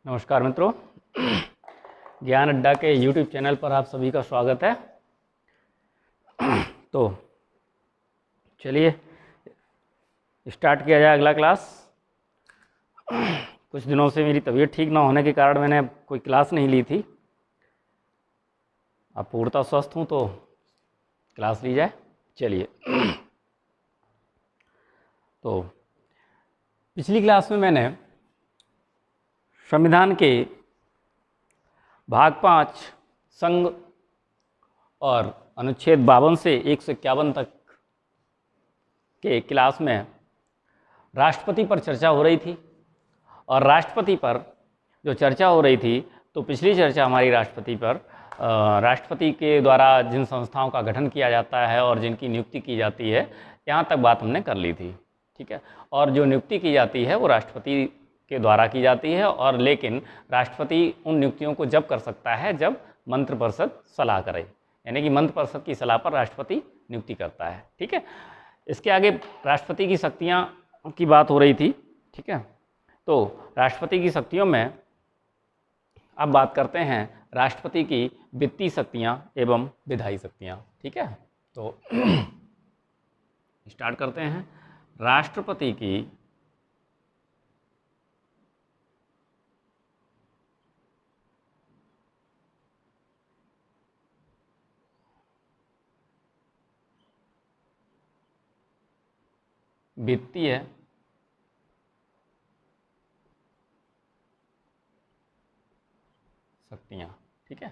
नमस्कार मित्रों, ज्ञान अड्डा के YouTube चैनल पर आप सभी का स्वागत है। तो चलिए स्टार्ट किया जाए अगला क्लास। कुछ दिनों से मेरी तबीयत ठीक ना होने के कारण मैंने कोई क्लास नहीं ली थी। अब पूर्णतः स्वस्थ हूँ तो क्लास ली जाए। चलिए तो पिछली क्लास में मैंने संविधान के भाग 5 संघ और अनुच्छेद 52 से 151 तक के क्लास में राष्ट्रपति पर चर्चा हो रही थी। और राष्ट्रपति पर जो चर्चा हो रही थी, तो पिछली चर्चा हमारी राष्ट्रपति पर राष्ट्रपति के द्वारा जिन संस्थाओं का गठन किया जाता है और जिनकी नियुक्ति की जाती है, यहाँ तक बात हमने कर ली थी। ठीक है। और जो नियुक्ति की जाती है वो राष्ट्रपति के द्वारा की जाती है, और लेकिन राष्ट्रपति उन नियुक्तियों को जब कर सकता है जब मंत्रिपरिषद सलाह करे, यानी कि मंत्रिपरिषद की सलाह पर राष्ट्रपति नियुक्ति करता है। ठीक है। इसके आगे राष्ट्रपति की शक्तियाँ की बात हो रही थी। ठीक है। तो राष्ट्रपति की शक्तियों में अब बात करते हैं राष्ट्रपति की वित्तीय शक्तियाँ एवं विधायी शक्तियाँ। ठीक है। तो स्टार्ट करते हैं। राष्ट्रपति की वित्तीय शक्तियाँ। ठीक है।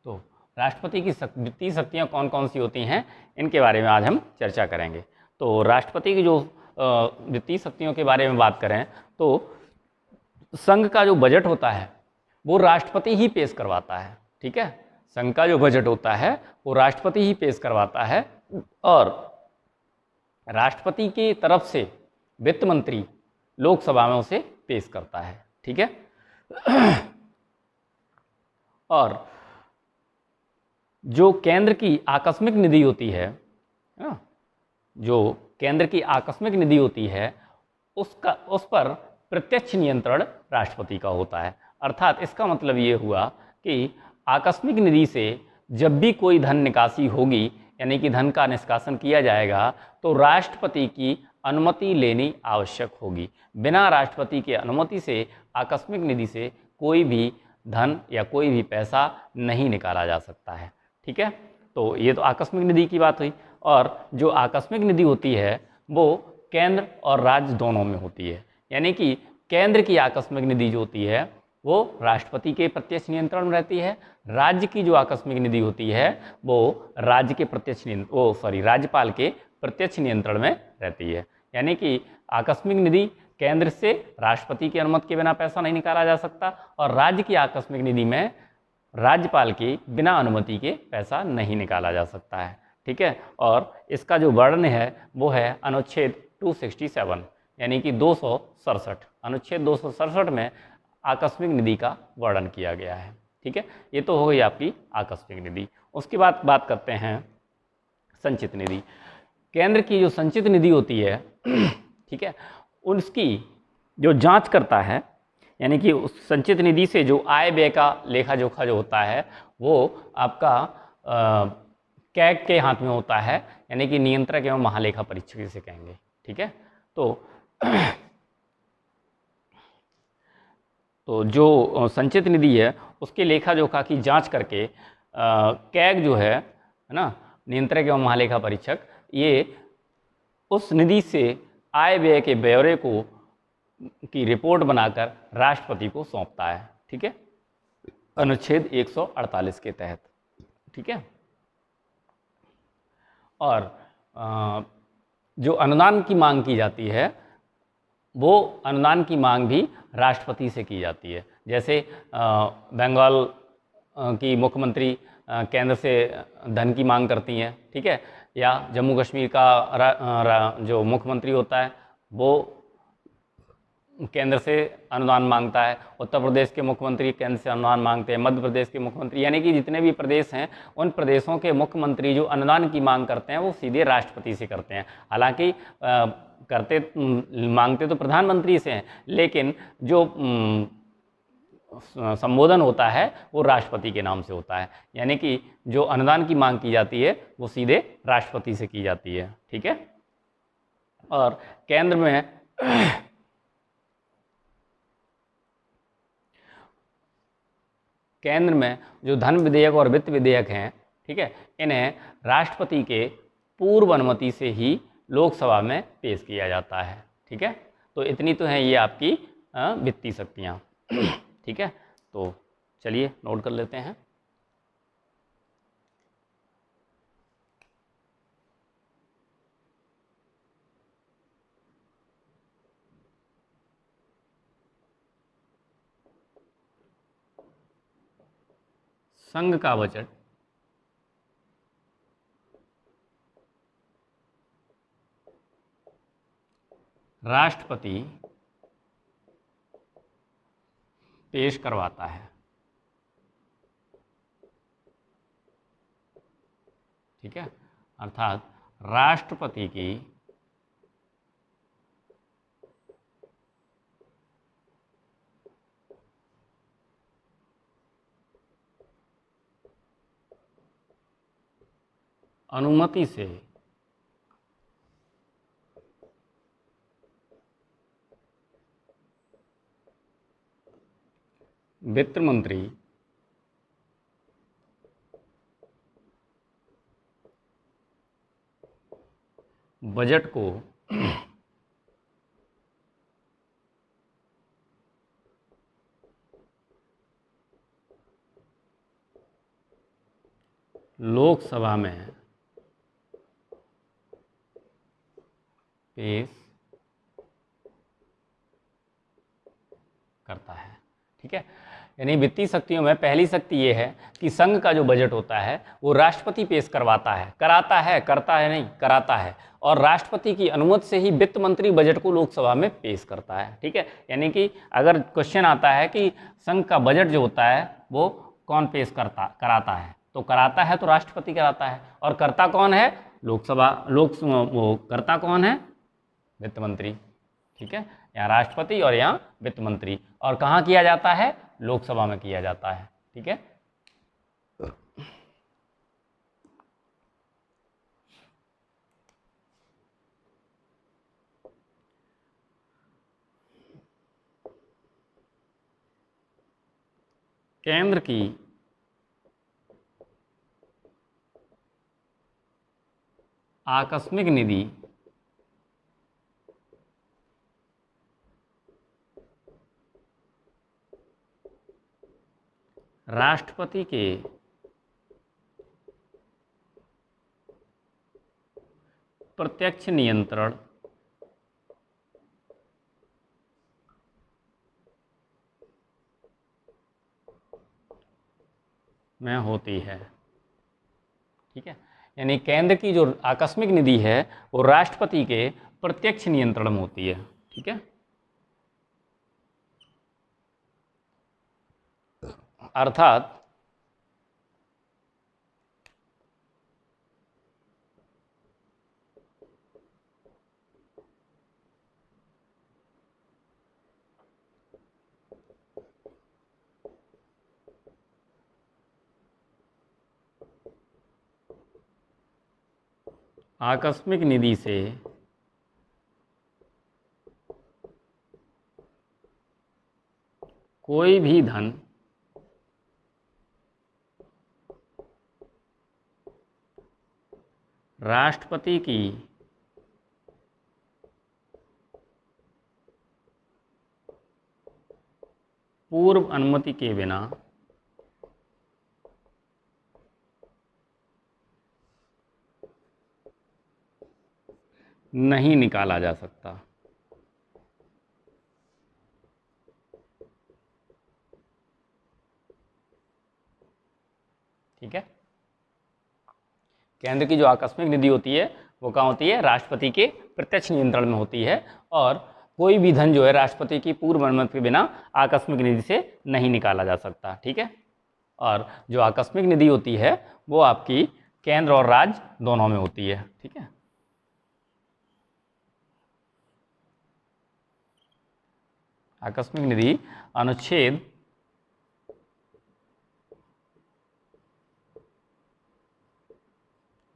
तो राष्ट्रपति की वित्तीय शक्तियाँ कौन कौन सी होती हैं, इनके बारे में आज हम चर्चा करेंगे। तो राष्ट्रपति की जो वित्तीय शक्तियों के बारे में बात करें तो संघ का जो बजट होता है वो राष्ट्रपति ही पेश करवाता है। ठीक है। संघ का जो बजट होता है वो राष्ट्रपति ही पेश करवाता है, और राष्ट्रपति की तरफ से वित्त मंत्री लोकसभा में उसे पेश करता है। ठीक है। और जो केंद्र की आकस्मिक निधि होती है, जो केंद्र की आकस्मिक निधि होती है, उस पर प्रत्यक्ष नियंत्रण राष्ट्रपति का होता है। अर्थात इसका मतलब ये हुआ कि आकस्मिक निधि से जब भी कोई धन निकासी होगी, यानी कि धन का निष्कासन किया जाएगा, तो राष्ट्रपति की अनुमति लेनी आवश्यक होगी। बिना राष्ट्रपति की अनुमति से आकस्मिक निधि से कोई भी धन या कोई भी पैसा नहीं निकाला जा सकता है। ठीक है। तो ये तो आकस्मिक निधि की बात हुई। और जो आकस्मिक निधि होती है वो केंद्र और राज्य दोनों में होती है, यानी कि केंद्र की आकस्मिक निधि जो होती है वो राष्ट्रपति के प्रत्यक्ष नियंत्रण में रहती है। राज्य की जो आकस्मिक निधि होती है वो राज्यपाल के प्रत्यक्ष नियंत्रण में रहती है। यानी कि आकस्मिक निधि केंद्र से राष्ट्रपति की अनुमति के बिना पैसा नहीं निकाला जा सकता, और राज्य की आकस्मिक निधि में राज्यपाल की बिना अनुमति के पैसा नहीं निकाला जा सकता है। ठीक है। और इसका जो वर्णन है वो है अनुच्छेद 267, यानी कि 267, अनुच्छेद 267 में आकस्मिक निधि का वर्णन किया गया है। ठीक है। ये तो हो गई आपकी आकस्मिक निधि। उसके बाद बात करते हैं संचित निधि। केंद्र की जो संचित निधि होती है, ठीक है, उसकी जो जांच करता है, यानी कि उस संचित निधि से जो आय व्यय का लेखा जोखा जो होता है वो आपका कैग के हाथ में होता है, यानी कि नियंत्रक एवं महालेखा परीक्षक जिसे कहेंगे। ठीक है। तो जो संचित निधि है उसके लेखा जोखा की जांच करके कैग जो है ना, नियंत्रक एवं महालेखा परीक्षक, ये उस निधि से आय व्यय के ब्यौरे की रिपोर्ट बनाकर राष्ट्रपति को सौंपता है। ठीक है। अनुच्छेद 148 के तहत। ठीक है। और जो अनुदान की मांग की जाती है वो अनुदान की मांग भी राष्ट्रपति से की जाती है। जैसे बंगाल की मुख्यमंत्री केंद्र से धन की मांग करती हैं। ठीक है। या जम्मू कश्मीर का जो मुख्यमंत्री होता है वो केंद्र से अनुदान मांगता है। उत्तर प्रदेश के मुख्यमंत्री केंद्र से अनुदान मांगते हैं। मध्य प्रदेश के मुख्यमंत्री, यानी कि जितने भी प्रदेश हैं उन प्रदेशों के मुख्यमंत्री जो अनुदान की मांग करते हैं वो सीधे राष्ट्रपति से करते हैं। हालांकि मांगते तो प्रधानमंत्री से हैं, लेकिन जो संबोधन होता है वो राष्ट्रपति के नाम से होता है, यानी कि जो अनुदान की मांग की जाती है वो सीधे राष्ट्रपति से की जाती है। ठीक है। और केंद्र में जो धन विधेयक और वित्त विधेयक हैं, ठीक है, इन्हें राष्ट्रपति के पूर्व अनुमति से ही लोकसभा में पेश किया जाता है। ठीक है। तो इतनी तो हैं ये आपकी वित्तीय शक्तियाँ। ठीक है। तो चलिए नोट कर लेते हैं। संघ का बजट राष्ट्रपति पेश करवाता है। ठीक है। अर्थात राष्ट्रपति की अनुमति से वित्त मंत्री बजट को लोकसभा में पेश करता है। ठीक है। यानी वित्तीय शक्तियों में पहली शक्ति ये है कि संघ का जो बजट होता है वो राष्ट्रपति पेश करवाता है, कराता है, करता है नहीं, कराता है, और राष्ट्रपति की अनुमति से ही वित्त मंत्री बजट को लोकसभा में पेश करता है। ठीक है। यानी कि अगर क्वेश्चन आता है कि संघ का बजट जो होता है वो कौन पेश कराता है, तो कराता है तो राष्ट्रपति कराता है, और करता कौन है? लोकसभा। वो करता कौन है? वित्त मंत्री। ठीक है। यहाँ राष्ट्रपति और यहाँ वित्त मंत्री, और कहाँ किया जाता है? लोकसभा में किया जाता है। ठीक है। केंद्र की आकस्मिक निधि राष्ट्रपति के प्रत्यक्ष नियंत्रण में होती है। ठीक है। यानी केंद्र की जो आकस्मिक निधि है वो राष्ट्रपति के प्रत्यक्ष नियंत्रण में होती है। ठीक है। अर्थात आकस्मिक निधि से कोई भी धन राष्ट्रपति की पूर्व अनुमति के बिना नहीं निकाला जा सकता। ठीक है। केंद्र की जो आकस्मिक निधि होती है वो कहाँ होती है? राष्ट्रपति के प्रत्यक्ष नियंत्रण में होती है, और कोई भी धन जो है राष्ट्रपति की पूर्व अनुमति के बिना आकस्मिक निधि से नहीं निकाला जा सकता। ठीक है। और जो आकस्मिक निधि होती है वो आपकी केंद्र और राज्य दोनों में होती है। ठीक है। आकस्मिक निधि अनुच्छेद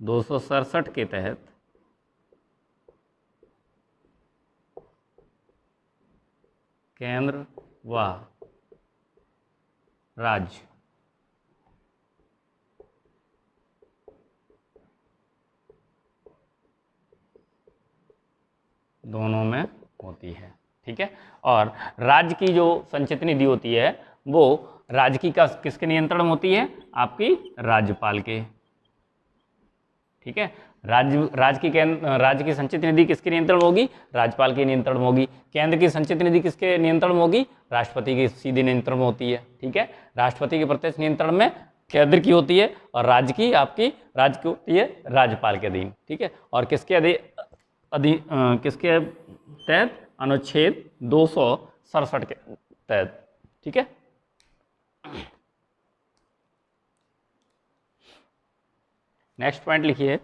267 के तहत केंद्र व राज्य दोनों में होती है। ठीक है, और राज्य की जो संचित निधि होती है वो राज्य की का किसके नियंत्रण में होती है? आपकी राज्यपाल के। ठीक है, राज्य की संचित निधि किसके नियंत्रण में होगी? राज्यपाल के नियंत्रण में होगी। केंद्र की संचित निधि किसके नियंत्रण में होगी? राष्ट्रपति के सीधे नियंत्रण में होती है। ठीक है, राष्ट्रपति के प्रत्यक्ष नियंत्रण में केंद्र की होती है और राज्य की होती है राज्यपाल के अधीन। ठीक है, और किसके तहत? अनुच्छेद 267 के तहत। ठीक है, नेक्स्ट पॉइंट लिखिए।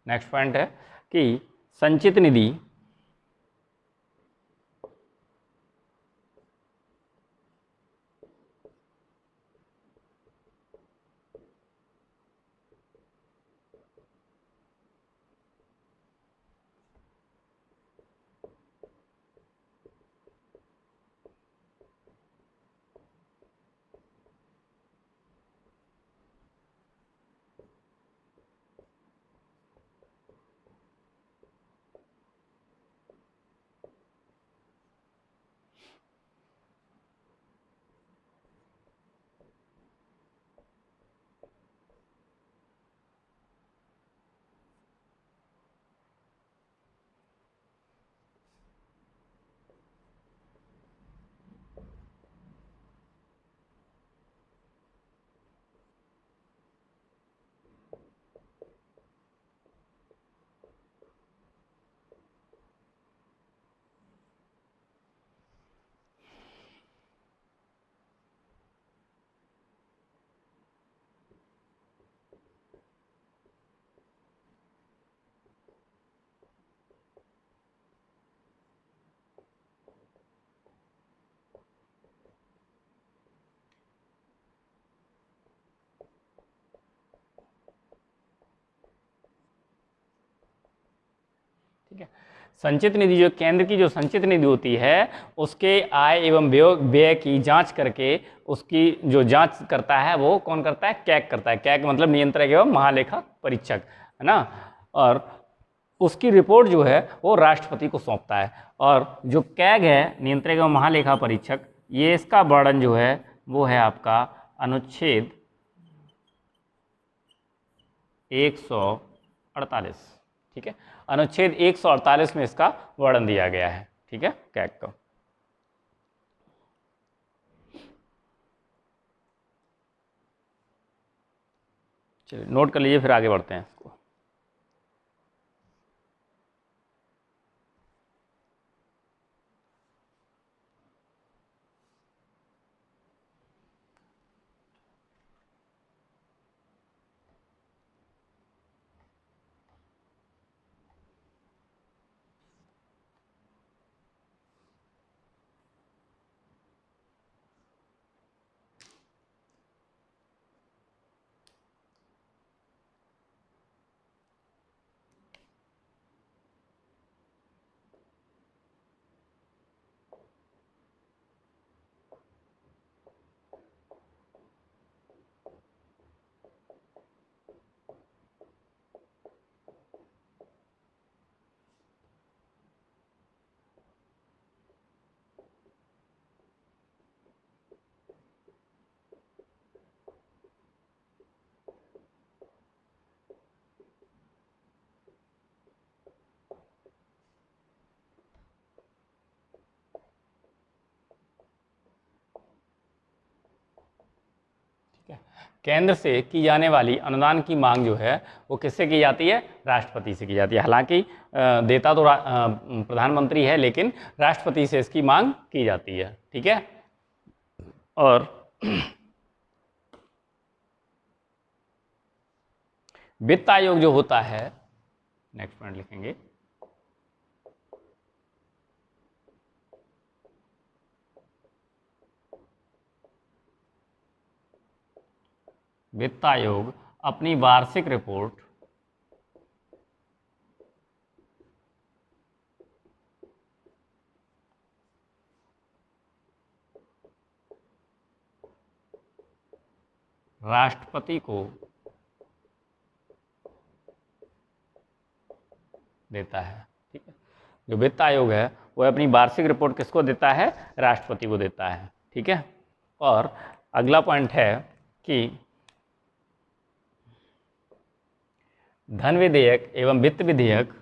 नेक्स्ट पॉइंट है कि संचित निधि ठीक है, संचित निधि जो केंद्र की जो संचित निधि होती है उसके आय एवं व्यय की जांच करके उसकी जो जांच करता है वो कौन करता है? कैग करता है। कैग मतलब नियंत्रक एवं महालेखा परीक्षक, है ना। और उसकी रिपोर्ट जो है वो राष्ट्रपति को सौंपता है। और जो कैग है, नियंत्रक एवं महालेखा परीक्षक, ये इसका वर्णन जो है वो है आपका अनुच्छेद 148। ठीक है, अनुच्छेद 148 में इसका वर्णन दिया गया है। ठीक है, कैग का। चलिए नोट कर लीजिए, फिर आगे बढ़ते हैं इसको। केंद्र से की जाने वाली अनुदान की मांग जो है वो किससे की जाती है? राष्ट्रपति से की जाती है। हालांकि देता तो प्रधानमंत्री है, लेकिन राष्ट्रपति से इसकी मांग की जाती है। ठीक है, और वित्त आयोग जो होता है, नेक्स्ट पॉइंट लिखेंगे, वित्त आयोग अपनी वार्षिक रिपोर्ट राष्ट्रपति को देता है। ठीक है, जो वित्त आयोग है वह अपनी वार्षिक रिपोर्ट किसको देता है? राष्ट्रपति को देता है। ठीक है, और अगला पॉइंट है कि धन विधेयक एवं वित्त विधेयक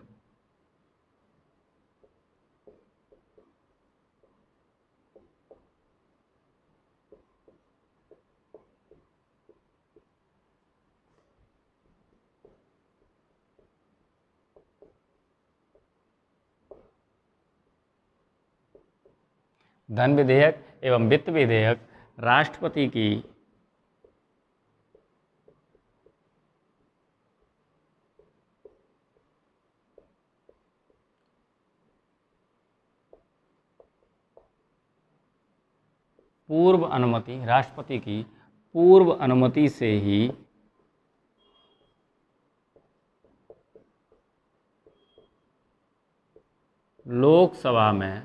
धन विधेयक एवं वित्त विधेयक राष्ट्रपति की पूर्व अनुमति, राष्ट्रपति की पूर्व अनुमति से ही लोकसभा में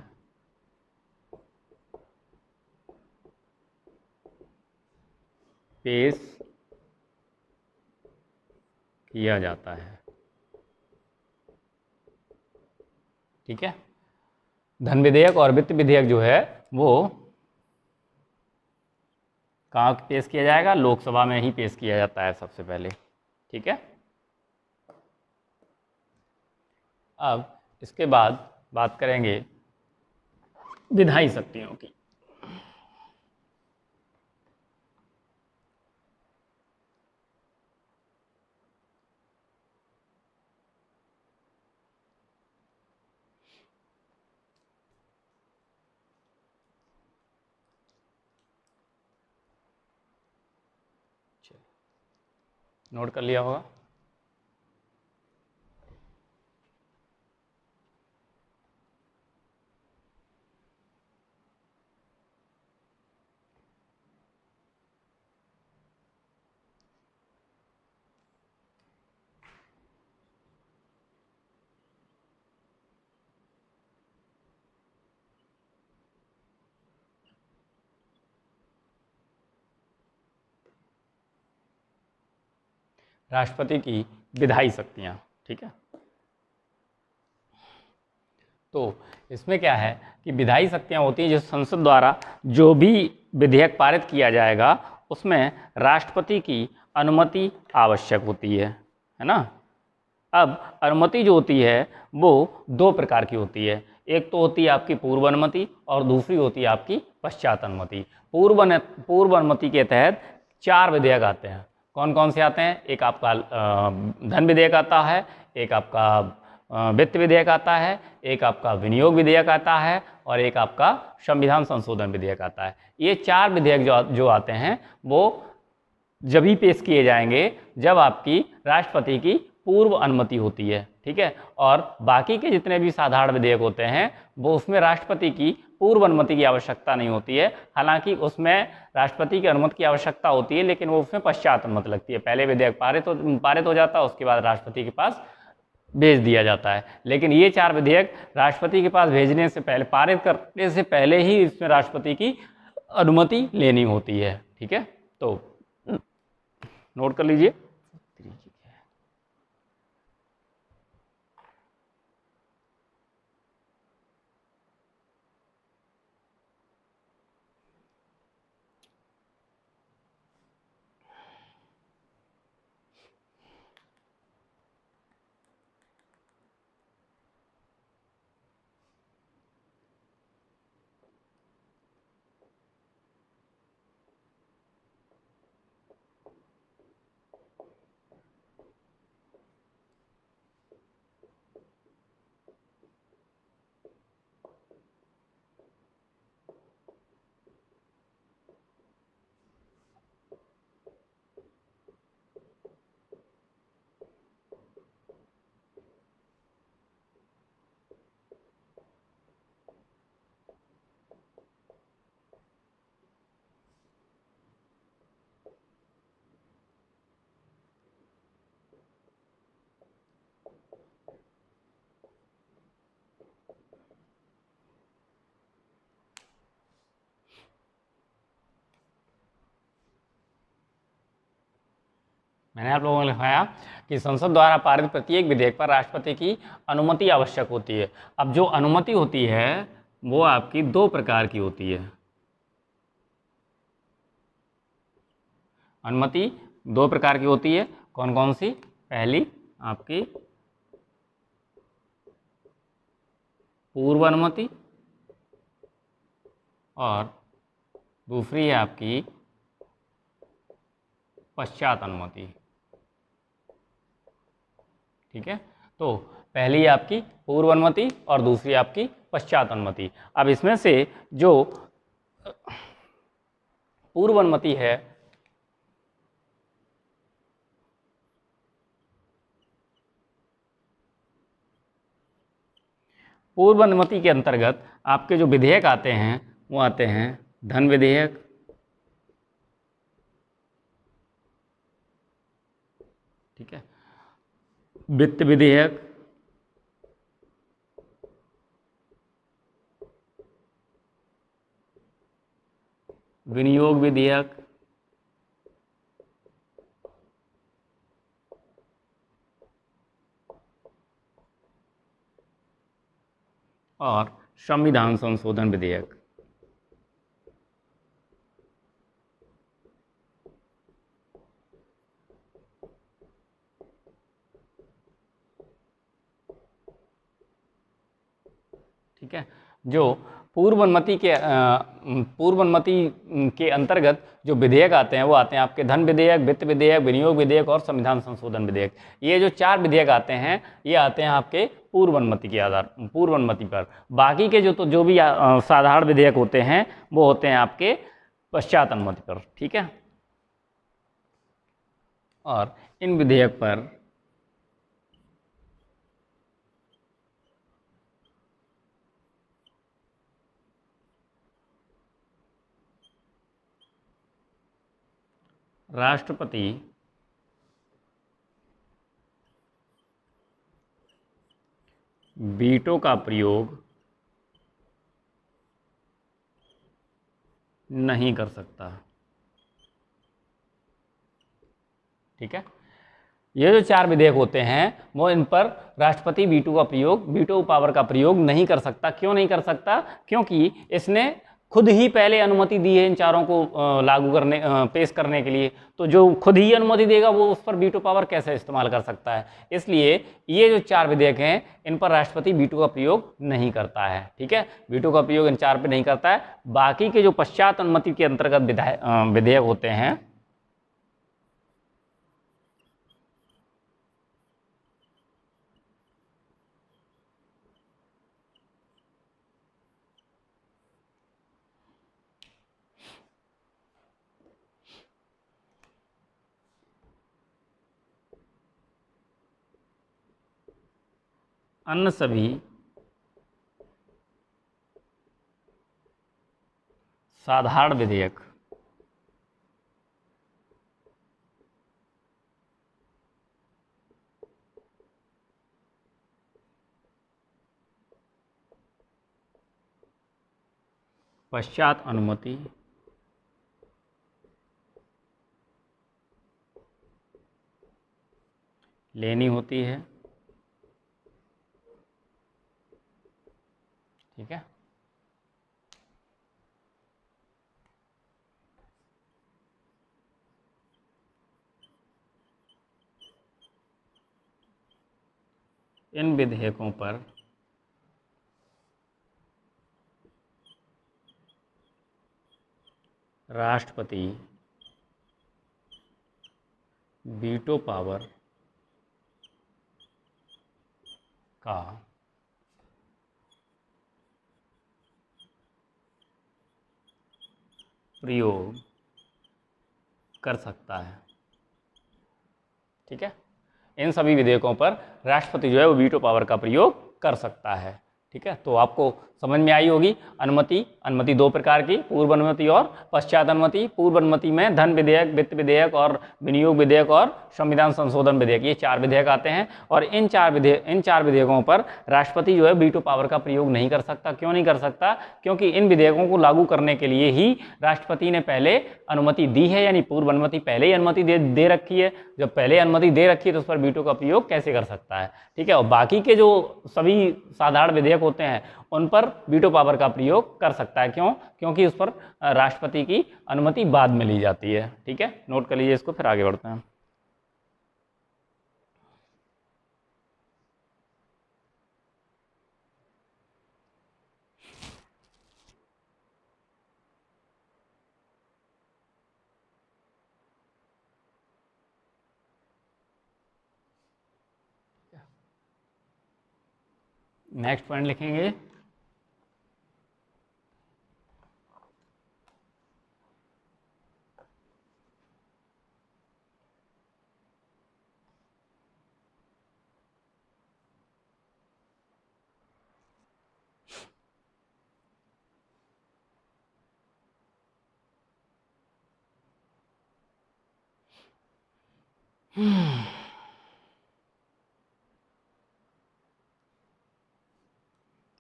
पेश किया जाता है। ठीक है, धन विधेयक और वित्त विधेयक जो है वो कहाँ पेश किया जाएगा? लोकसभा में ही पेश किया जाता है सबसे पहले। ठीक है, अब इसके बाद बात करेंगे विधायी शक्तियों की। नोट कर लिया होगा। राष्ट्रपति की विधायी शक्तियां। ठीक है, तो इसमें क्या है कि विधायी शक्तियां होती हैं जो संसद द्वारा जो भी विधेयक पारित किया जाएगा उसमें राष्ट्रपति की अनुमति आवश्यक होती है ना। अब अनुमति जो होती है वो दो प्रकार की होती है, एक तो होती है आपकी पूर्व अनुमति और दूसरी होती है आपकी पश्चात अनुमति। पूर्व अनुमति के तहत 4 विधेयक आते हैं। कौन कौन से आते हैं? एक आपका धन विधेयक आता है, एक आपका वित्त विधेयक आता है, एक आपका विनियोग विधेयक आता है और एक आपका संविधान संशोधन विधेयक आता है। ये 4 विधेयक जो आते हैं वो जब ही पेश किए जाएंगे जब आपकी राष्ट्रपति की पूर्व अनुमति होती है। ठीक है, और बाकी के जितने भी साधारण विधेयक होते हैं वो उसमें राष्ट्रपति की पूर्व अनुमति की आवश्यकता नहीं होती है। हालांकि उसमें राष्ट्रपति की अनुमति की आवश्यकता होती है लेकिन वो उसमें पश्चात अनुमति लगती है। पहले विधेयक पारित हो जाता है, उसके बाद राष्ट्रपति के पास भेज दिया जाता है। लेकिन ये 4 विधेयक राष्ट्रपति के पास भेजने से पहले, पारित करने से पहले ही इसमें राष्ट्रपति की अनुमति लेनी होती है। ठीक है, तो नोट कर लीजिए। मैंने आप लोगों को लिखाया कि संसद द्वारा पारित प्रत्येक विधेयक पर राष्ट्रपति की अनुमति आवश्यक होती है। अब जो अनुमति होती है वो आपकी दो प्रकार की होती है। अनुमति दो प्रकार की होती है, कौन कौन सी? पहली आपकी पूर्व अनुमति और दूसरी है आपकी पश्चात अनुमति। ठीक है, तो पहली आपकी पूर्व अनुमति और दूसरी आपकी पश्चात अनुमति। अब इसमें से जो पूर्व अनुमति है पूर्व अनुमति के अंतर्गत आपके जो विधेयक आते हैं वो आते हैं धन विधेयक, ठीक है, वित्त विधेयक, विनियोग विधेयक और संविधान संशोधन विधेयक। ठीक है, जो पूर्व अनुमति के अंतर्गत जो विधेयक आते हैं वो आते हैं आपके धन विधेयक, वित्त विधेयक, विनियोग विधेयक और संविधान संशोधन विधेयक। ये जो चार विधेयक आते हैं ये आते हैं आपके पूर्व अनुमति के आधार पूर्व अनुमति पर। बाकी के जो भी साधारण विधेयक होते हैं वो होते हैं आपके पश्चात अनुमति पर। ठीक है, और इन विधेयक पर राष्ट्रपति वीटो का प्रयोग नहीं कर सकता। ठीक है, ये जो चार विधेयक होते हैं वो इन पर राष्ट्रपति वीटो पावर का प्रयोग नहीं कर सकता। क्यों नहीं कर सकता? क्योंकि इसने खुद ही पहले अनुमति दी है इन चारों को लागू करने पेश करने के लिए। तो जो खुद ही अनुमति देगा वो उस पर वीटो पावर कैसे इस्तेमाल कर सकता है? इसलिए ये जो चार विधेयक हैं इन पर राष्ट्रपति वीटो का प्रयोग नहीं करता है। ठीक है, वीटो का प्रयोग इन चार पे नहीं करता है। बाकी के जो पश्चात अनुमति के अंतर्गत विधेयक होते हैं अन्य सभी साधारण विधेयक पश्चात अनुमति लेनी होती है। ठीक है, इन विधेयकों पर राष्ट्रपति वीटो पावर का प्रयोग कर सकता है। ठीक है, इन सभी विधेयकों पर राष्ट्रपति जो है वो वीटो पावर का प्रयोग कर सकता है। ठीक है, तो आपको समझ में आई होगी। अनुमति दो प्रकार की, पूर्व अनुमति और पश्चात अनुमति। पूर्व अनुमति में धन विधेयक, वित्त विधेयक और विनियोग विधेयक और संविधान संशोधन विधेयक, ये 4 विधेयक आते हैं। और इन चार विधेयकों पर राष्ट्रपति जो है वीटो पावर का प्रयोग नहीं कर सकता। क्यों नहीं कर सकता? क्योंकि इन विधेयकों को लागू करने के लिए ही राष्ट्रपति ने पहले अनुमति दी है, यानी पूर्व अनुमति पहले ही अनुमति दे रखी है। जब पहले अनुमति दे रखी है तो उस पर वीटो का प्रयोग कैसे कर सकता है? ठीक है, और बाकी के जो सभी साधारण विधेयक होते हैं उन पर वीटो पावर का प्रयोग कर सकता है। क्यों? क्योंकि उस पर राष्ट्रपति की अनुमति बाद में ली जाती है। ठीक है, नोट कर लीजिए इसको, फिर आगे बढ़ते हैं। नेक्स्ट पॉइंट लिखेंगे,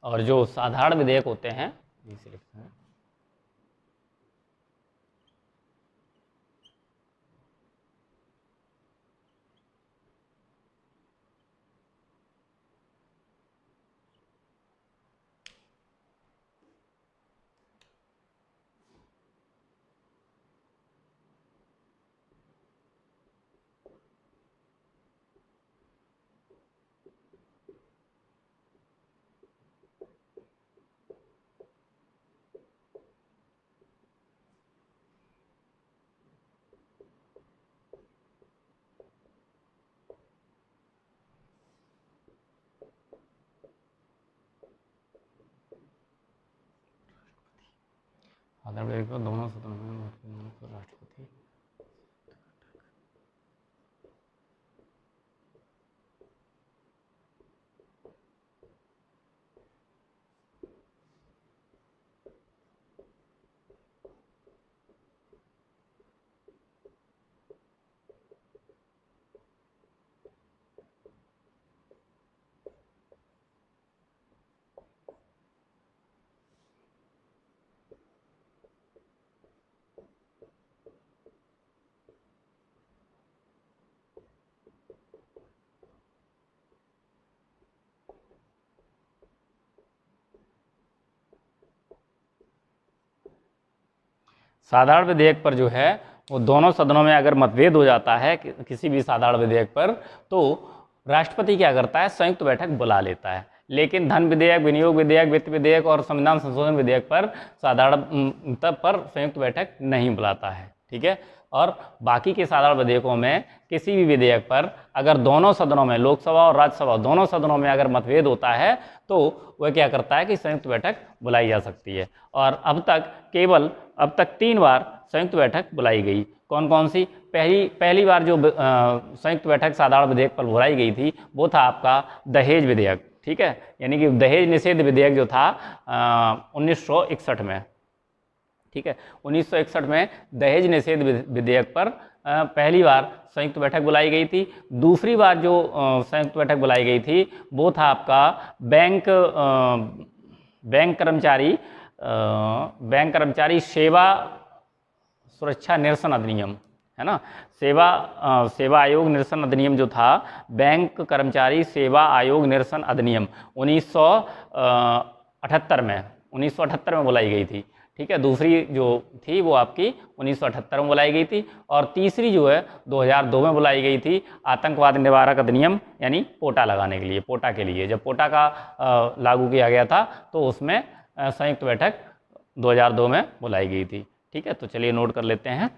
और जो साधारण विधेयक होते हैं इसे लिखते हैं। साधारण विधेयक दोनों सदनों में राष्ट्रपति साधारण विधेयक पर जो है वो दोनों सदनों में अगर मतभेद हो जाता है किसी भी साधारण विधेयक पर, तो राष्ट्रपति क्या करता है? संयुक्त बैठक बुला लेता है। लेकिन धन विधेयक, विनियोग विधेयक, वित्त विधेयक और संविधान संशोधन विधेयक पर तब पर संयुक्त बैठक नहीं बुलाता है। ठीक है, और बाकी के साधारण विधेयकों में किसी भी विधेयक पर अगर दोनों सदनों में, लोकसभा और राज्यसभा दोनों सदनों में अगर मतभेद होता है तो वह क्या करता है कि संयुक्त बैठक बुलाई जा सकती है। और अब तक 3 बार संयुक्त बैठक बुलाई गई। कौन कौन सी? पहली बार जो संयुक्त बैठक साधारण विधेयक पर बुलाई गई थी वो था आपका दहेज विधेयक। ठीक है, यानी कि दहेज निषेध विधेयक जो था 1961 में। ठीक है, 1961 में दहेज निषेध विधेयक पर पहली बार संयुक्त बैठक बुलाई गई थी। दूसरी बार जो संयुक्त बैठक बुलाई गई थी वो था आपका बैंक कर्मचारी सेवा सुरक्षा निरसन अधिनियम, है ना। सेवा आयोग निरसन अधिनियम जो था, बैंक कर्मचारी सेवा आयोग निरसन अधिनियम 1978 में बुलाई गई थी। ठीक है, दूसरी जो थी वो आपकी 1978 में बुलाई गई थी। और तीसरी जो है 2002 में बुलाई गई थी, आतंकवाद निवारक अधिनियम, यानी पोटा लगाने के लिए, पोटा के लिए। जब पोटा का लागू किया गया था तो उसमें संयुक्त बैठक 2002 में बुलाई गई थी। ठीक है, तो चलिए नोट कर लेते हैं।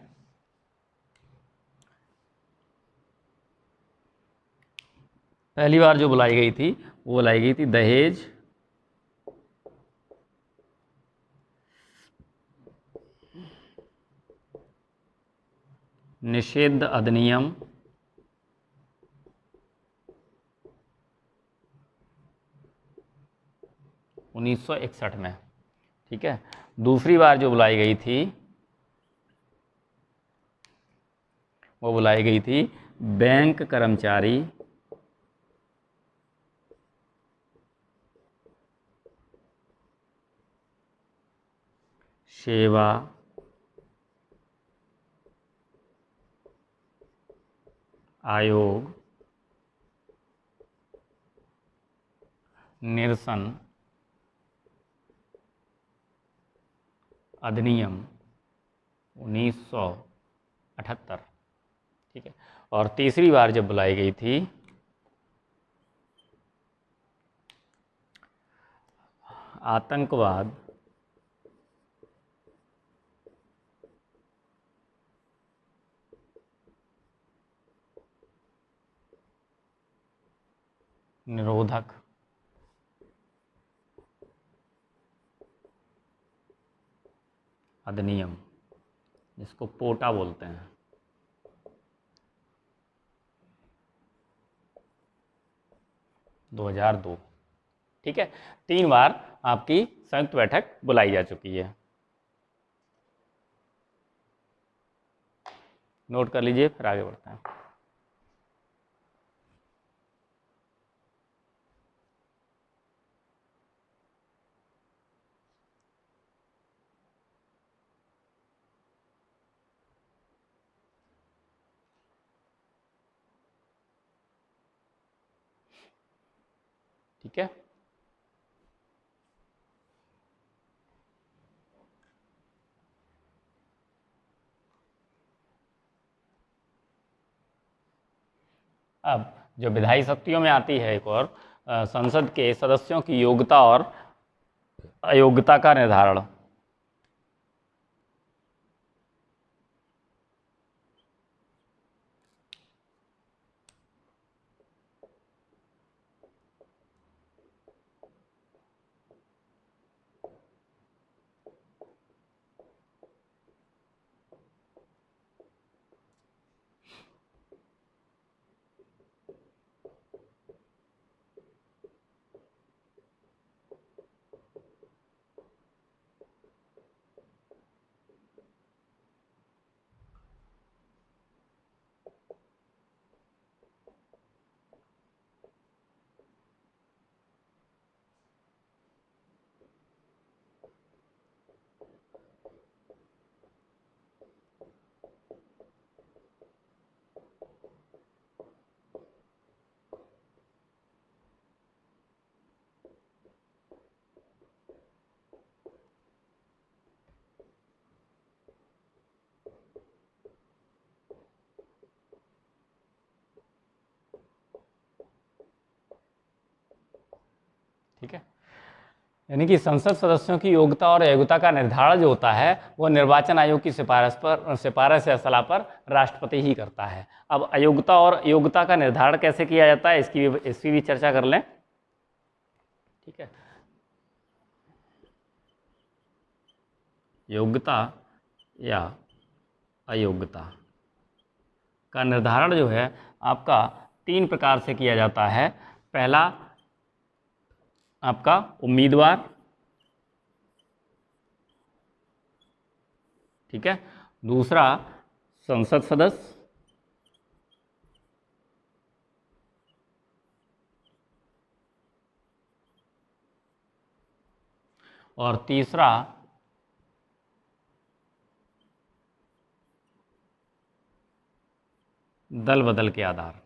पहली बार जो बुलाई गई थी वो बुलाई गई थी दहेज निषेध अधिनियम 1961। 1961 में। ठीक है, दूसरी बार जो बुलाई गई थी वो बुलाई गई थी बैंक कर्मचारी सेवा आयोग निरसन अधिनियम 1978। ठीक है, और तीसरी बार जब बुलाई गई थी आतंकवाद निरोधक अधिनियम, जिसको पोटा बोलते हैं, 2002। ठीक है, 3 बार आपकी संयुक्त बैठक बुलाई जा चुकी है। नोट कर लीजिए, फिर आगे बढ़ते हैं। ठीक है, अब जो विधायी शक्तियों में आती है एक और, संसद के सदस्यों की योग्यता और अयोग्यता का निर्धारण। ठीक है, यानी कि संसद सदस्यों की योग्यता और अयोग्यता का निर्धारण जो होता है वो निर्वाचन आयोग की सिफारिश या सलाह पर राष्ट्रपति ही करता है। अब अयोग्यता और योग्यता का निर्धारण कैसे किया जाता है इसकी भी चर्चा कर लें। ठीक है, योग्यता या अयोग्यता का निर्धारण जो है आपका 3 प्रकार से किया जाता है। पहला आपका उम्मीदवार, ठीक है, दूसरा संसद सदस्य, और तीसरा दल बदल के आधार।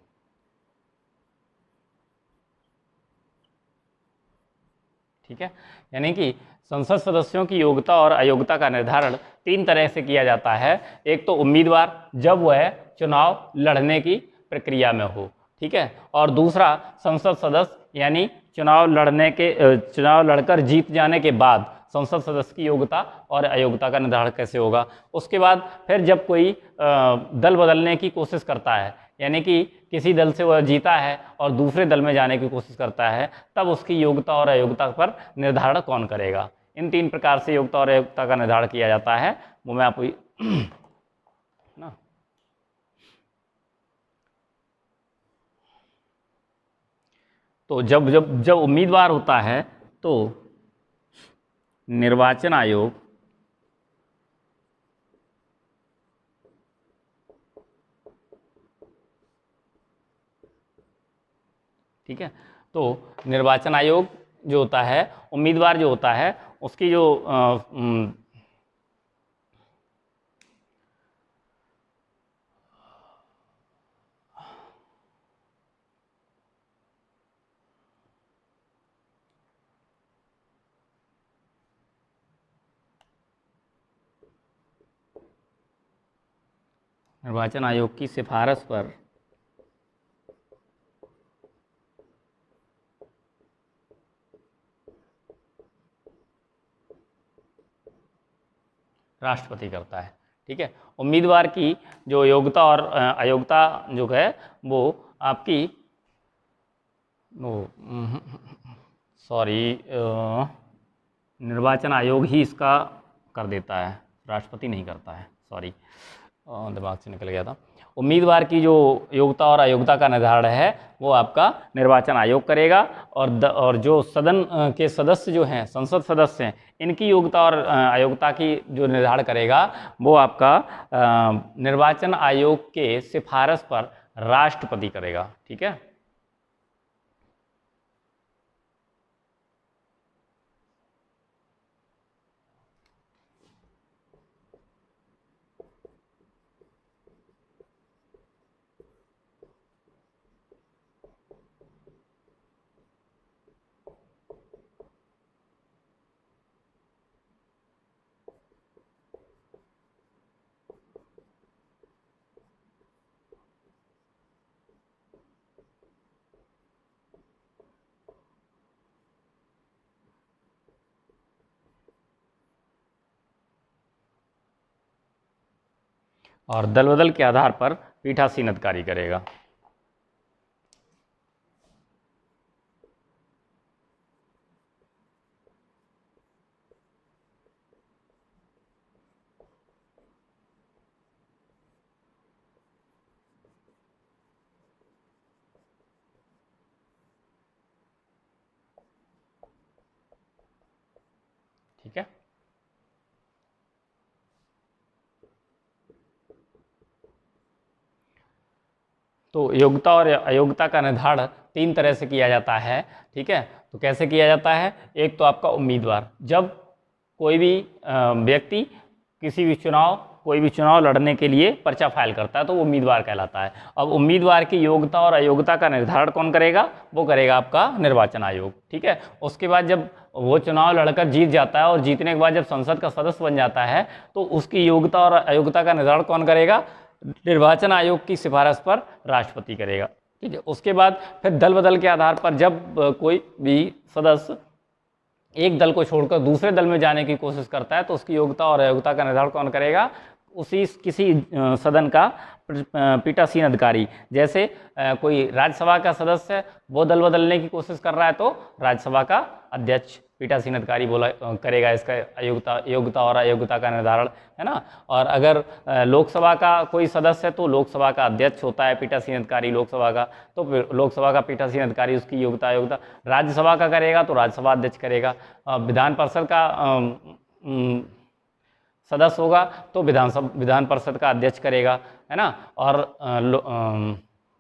ठीक है, यानी कि संसद सदस्यों की योग्यता और अयोग्यता का निर्धारण 3 तरह से किया जाता है। एक तो उम्मीदवार, जब वह चुनाव लड़ने की प्रक्रिया में हो। ठीक है, और दूसरा संसद सदस्य, यानी चुनाव लड़कर जीत जाने के बाद संसद सदस्य की योग्यता और अयोग्यता का निर्धारण कैसे होगा। उसके बाद फिर जब कोई दल बदलने की कोशिश करता है, यानी कि किसी दल से वह जीता है और दूसरे दल में जाने की कोशिश करता है, तब उसकी योग्यता और अयोग्यता पर निर्धारण कौन करेगा। इन 3 प्रकार से योग्यता और अयोग्यता का निर्धारण किया जाता है। वो मैं आपको ना, तो जब जब जब उम्मीदवार होता है तो निर्वाचन आयोग ठीक है। तो निर्वाचन आयोग जो होता है, उम्मीदवार जो होता है उसकी जो निर्वाचन आयोग की सिफारिश पर राष्ट्रपति करता है। ठीक है। उम्मीदवार की जो योग्यता और अयोग्यता जो है वो आपकी वो सॉरी निर्वाचन आयोग ही इसका कर देता है, राष्ट्रपति नहीं करता है। सॉरी, दिमाग से निकल गया था। उम्मीदवार की जो योग्यता और अयोग्यता का निर्धारण है वो आपका निर्वाचन आयोग करेगा, और जो सदन के सदस्य जो हैं, संसद सदस्य हैं, इनकी योग्यता और अयोग्यता की जो निर्धारण करेगा वो आपका निर्वाचन आयोग के सिफारिश पर राष्ट्रपति करेगा। ठीक है। और दल बदल के आधार पर पीठासीन अधिकारी करेगा। ठीक है। तो योग्यता और अयोग्यता का निर्धारण 3 तरह से किया जाता है। ठीक है। तो कैसे किया जाता है? एक तो आपका उम्मीदवार, जब कोई भी व्यक्ति कोई भी चुनाव लड़ने के लिए पर्चा फाइल करता है तो वो उम्मीदवार कहलाता है। अब उम्मीदवार की योग्यता और अयोग्यता का निर्धारण कौन करेगा? वो करेगा आपका निर्वाचन आयोग। ठीक है। उसके बाद जब वो चुनाव लड़कर जीत जाता है और जीतने के बाद जब संसद का सदस्य बन जाता है तो उसकी योग्यता और अयोग्यता का निर्धारण कौन करेगा? निर्वाचन आयोग की सिफारिश पर राष्ट्रपति करेगा। ठीक है। उसके बाद फिर दल बदल के आधार पर जब कोई भी सदस्य एक दल को छोड़कर दूसरे दल में जाने की कोशिश करता है तो उसकी योग्यता और अयोग्यता का निर्धारण कौन करेगा? उसी किसी सदन का पीठासीन अधिकारी। जैसे कोई राज्यसभा का सदस्य है, वो दल बदलने की कोशिश कर रहा है तो राज्यसभा का अध्यक्ष पीठासीन अधिकारी करेगा इसका योग्यता और अयोग्यता का निर्धारण, है ना। और अगर लोकसभा का कोई सदस्य है तो लोकसभा का अध्यक्ष होता है पीठासीन अधिकारी लोकसभा का, तो फिर लोकसभा का पीठासीन अधिकारी उसकी योग्यता अयोग्यता। राज्यसभा का करेगा तो राज्यसभा अध्यक्ष करेगा। विधान परिषद का सदस्य होगा तो विधान परिषद का अध्यक्ष करेगा, है ना। और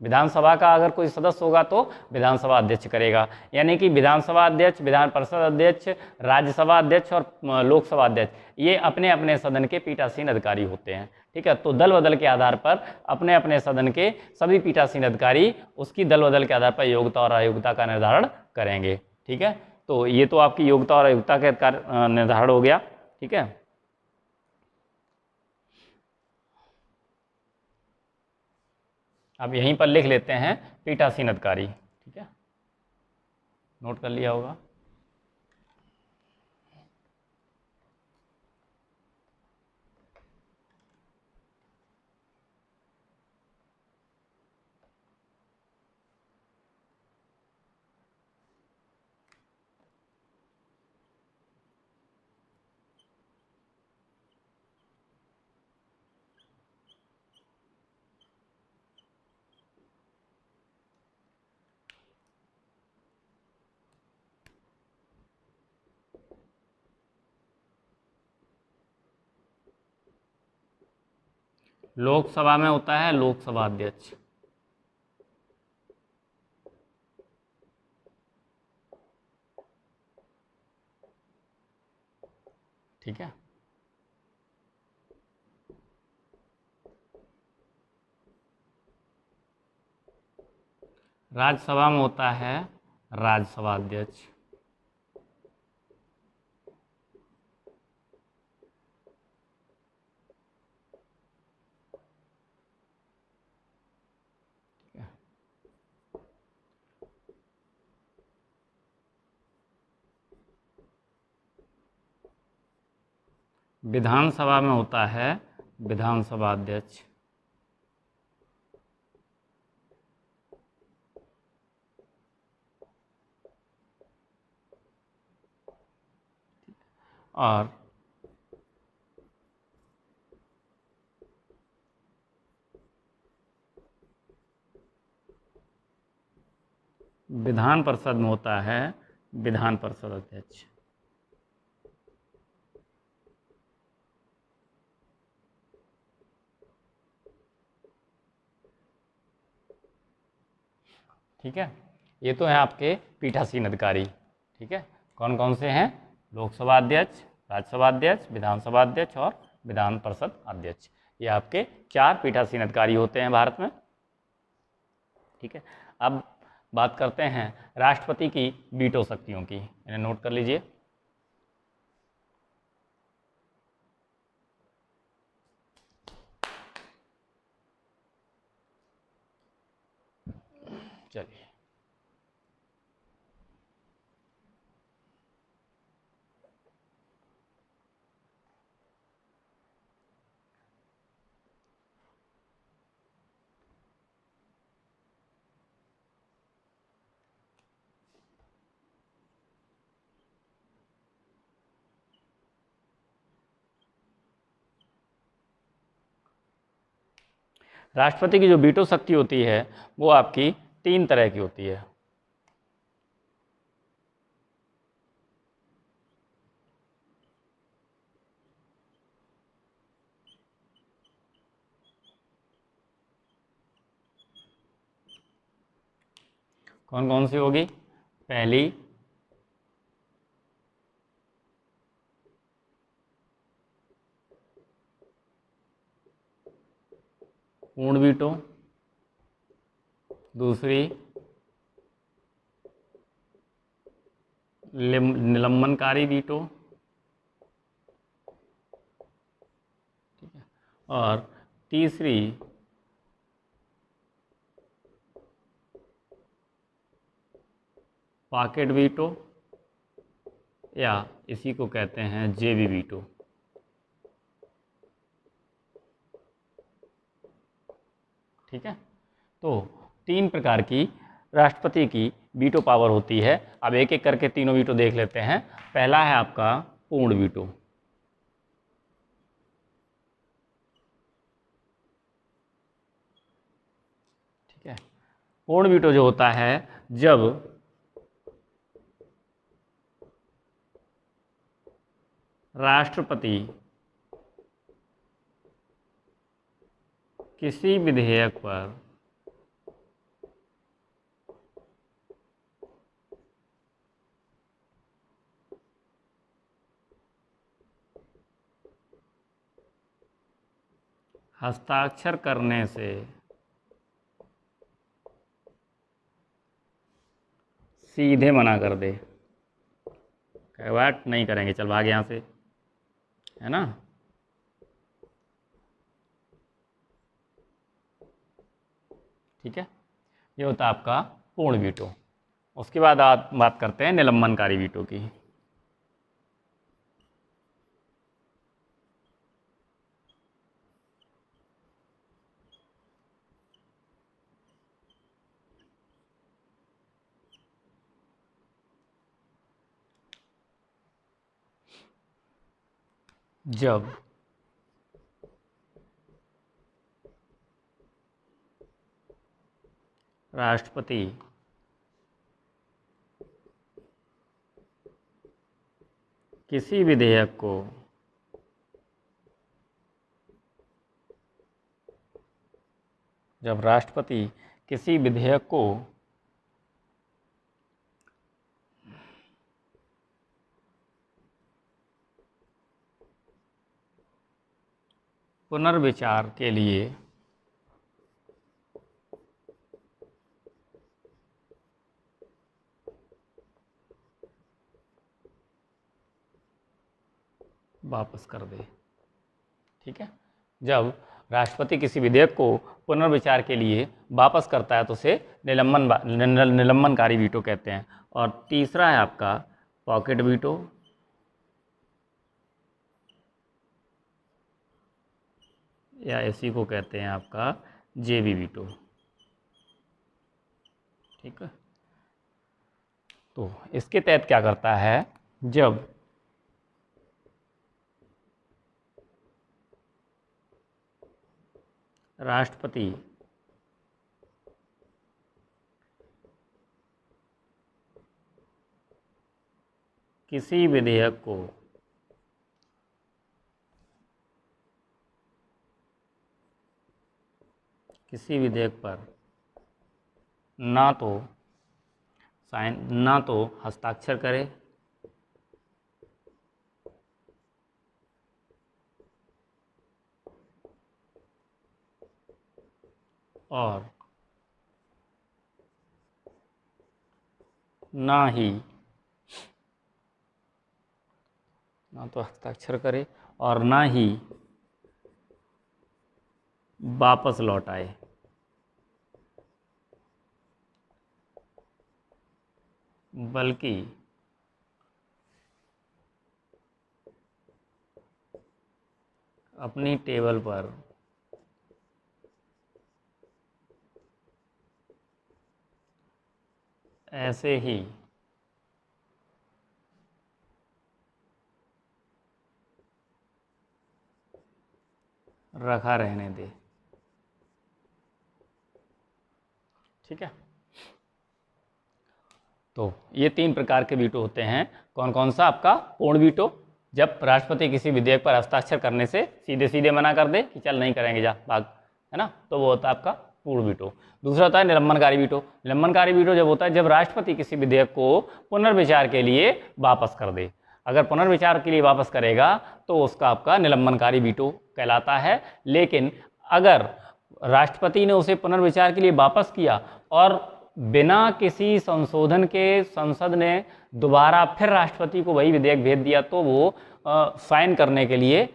विधानसभा का अगर कोई सदस्य होगा तो विधानसभा अध्यक्ष करेगा। यानी कि विधानसभा अध्यक्ष, विधान परिषद अध्यक्ष, राज्यसभा अध्यक्ष और लोकसभा अध्यक्ष, ये अपने अपने सदन के पीठासीन अधिकारी होते हैं। ठीक है। तो दल बदल के आधार पर अपने अपने सदन के सभी पीठासीन अधिकारी उसकी दल बदल के आधार पर योग्यता और अयोग्यता का निर्धारण करेंगे। ठीक है। तो ये तो आपकी योग्यता और अयोग्यता का निर्धारण हो गया। ठीक है। अब यहीं पर लिख लेते हैं पीठासीन अधिकारी। ठीक है, नोट कर लिया होगा। लोकसभा में होता है लोकसभा अध्यक्ष। ठीक है। राज्यसभा में होता है राज्यसभा अध्यक्ष। विधानसभा में होता है विधानसभा अध्यक्ष। और विधान परिषद में होता है विधान परिषद अध्यक्ष। ठीक है, ये तो है आपके पीठासीन अधिकारी। ठीक है, कौन कौन से हैं? लोकसभा अध्यक्ष, राज्यसभा अध्यक्ष, विधानसभा अध्यक्ष और विधान परिषद अध्यक्ष। ये आपके 4 पीठासीन अधिकारी होते हैं भारत में। ठीक है, अब बात करते हैं राष्ट्रपति की वीटो शक्तियों की। इन्हें नोट कर लीजिए। चलिए, राष्ट्रपति की जो वीटो शक्ति होती है वो आपकी 3 तरह की होती है। कौन कौन सी होगी? पहली, पूर्ण वीटो। दूसरी, निलंबनकारी वीटो। ठीक है, और तीसरी पॉकेट वीटो, या इसी को कहते हैं जेबी वीटो। ठीक है, तो 3 प्रकार की राष्ट्रपति की वीटो पावर होती है। अब एक एक करके तीनों वीटो देख लेते हैं। पहला है आपका पूर्ण वीटो। ठीक है, पूर्ण वीटो जो होता है जब राष्ट्रपति किसी विधेयक पर हस्ताक्षर करने से सीधे मना कर दे। वाट नहीं करेंगे, चल भाग यहाँ से, है ना। ठीक है, ये होता है आपका पूर्ण वीटो। उसके बाद आप बात करते हैं निलंबनकारी वीटो की। जब राष्ट्रपति किसी विधेयक को जब राष्ट्रपति किसी विधेयक को पुनर्विचार के लिए वापस कर दे। ठीक है, जब राष्ट्रपति किसी विधेयक को पुनर्विचार के लिए वापस करता है तो उसे निलंबनकारी वीटो कहते हैं। और तीसरा है आपका पॉकेट वीटो, या इसी को कहते हैं आपका जेबी वीटो। ठीक है, तो इसके तहत क्या करता है, जब राष्ट्रपति किसी विधेयक को पर ना तो हस्ताक्षर करे और ना तो हस्ताक्षर करे और ना ही वापस लौट आए, बल्कि अपनी टेबल पर ऐसे ही रखा रहने दे। ठीक है, तो ये 3 प्रकार के वीटो होते हैं। कौन कौन सा? आपका पूर्ण वीटो, जब राष्ट्रपति किसी विधेयक पर हस्ताक्षर करने से सीधे सीधे मना कर दे कि चल नहीं करेंगे, जा भाग, है ना, तो वो होता है आपका पूर्ण वीटो। दूसरा होता है निलंबनकारी वीटो। निलंबनकारी वीटो जब होता है जब राष्ट्रपति किसी विधेयक को पुनर्विचार के लिए वापस कर दे। अगर पुनर्विचार के लिए वापस करेगा तो उसका आपका निलंबनकारी वीटो कहलाता है। लेकिन अगर राष्ट्रपति ने उसे पुनर्विचार के लिए वापस किया और बिना किसी संशोधन के संसद ने दोबारा फिर राष्ट्रपति को वही विधेयक भेज दिया तो वो साइन करने के लिए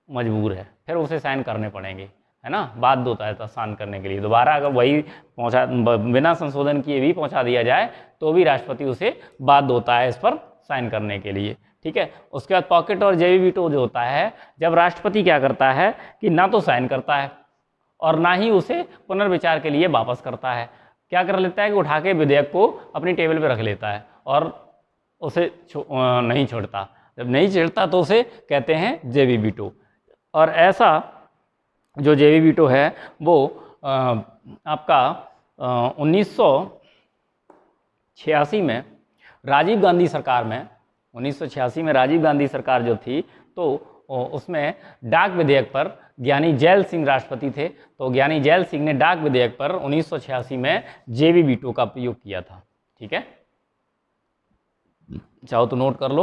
मजबूर है, फिर उसे साइन करने पड़ेंगे, है ना, बाध्य होता है साइन करने के लिए। दोबारा अगर वही बिना संशोधन किए भी पहुंचा दिया जाए तो भी राष्ट्रपति उसे बाध्य होता है इस पर साइन करने के लिए। ठीक है, उसके बाद पॉकेट और जेबी वीटो जो होता है जब राष्ट्रपति क्या करता है कि ना तो साइन करता है और ना ही उसे पुनर्विचार के लिए वापस करता है। क्या कर लेता है कि उठा के विधेयक को अपनी टेबल पर रख लेता है और उसे नहीं छोड़ता। जब नहीं छोड़ता तो उसे कहते हैं जेबी वीटो। और ऐसा जो जेबी वीटो है वो आपका 1986 में राजीव गांधी सरकार में 1986 में राजीव गांधी सरकार जो थी तो उसमें डाक विधेयक पर ज्ञानी जैल सिंह राष्ट्रपति थे, तो ज्ञानी जैल सिंह ने डाक विधेयक पर 1986 में जेबी वीटो का प्रयोग किया था। ठीक है, चाहो तो नोट कर लो,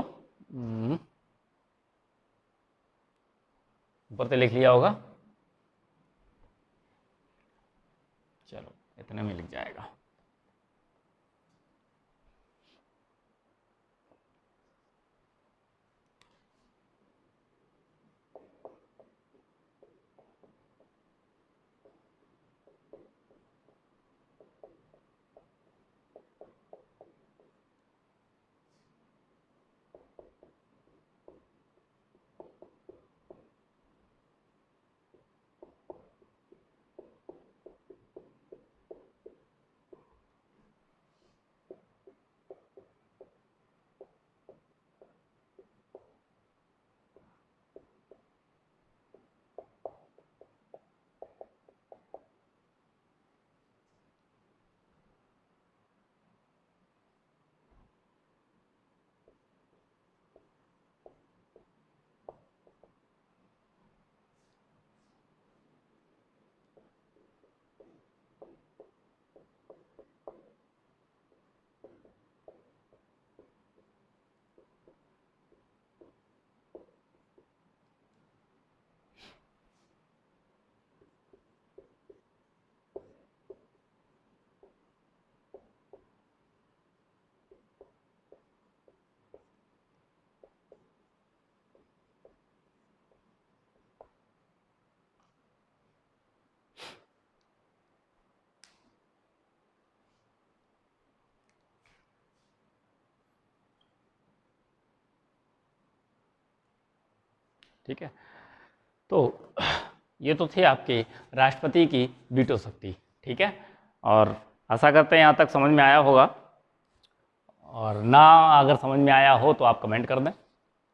ऊपर से लिख लिया होगा। चलो इतने में लिख जाएगा। ठीक है। तो ये तो थे आपके राष्ट्रपति की वीटो शक्ति, ठीक है। और आशा करते हैं यहाँ तक समझ में आया होगा, और ना अगर समझ में आया हो तो आप कमेंट कर दें,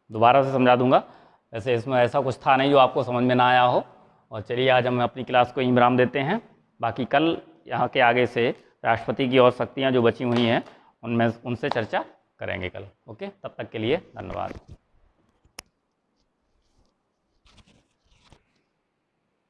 दोबारा से समझा दूंगा। वैसे इसमें ऐसा कुछ था नहीं जो आपको समझ में ना आया हो। और चलिए आज हम अपनी क्लास को यहीं विराम देते हैं, बाकी कल यहाँ के आगे से राष्ट्रपति की और शक्तियाँ जो बची हुई हैं उनमें उनसे चर्चा करेंगे कल। ओके, तब तक के लिए धन्यवाद।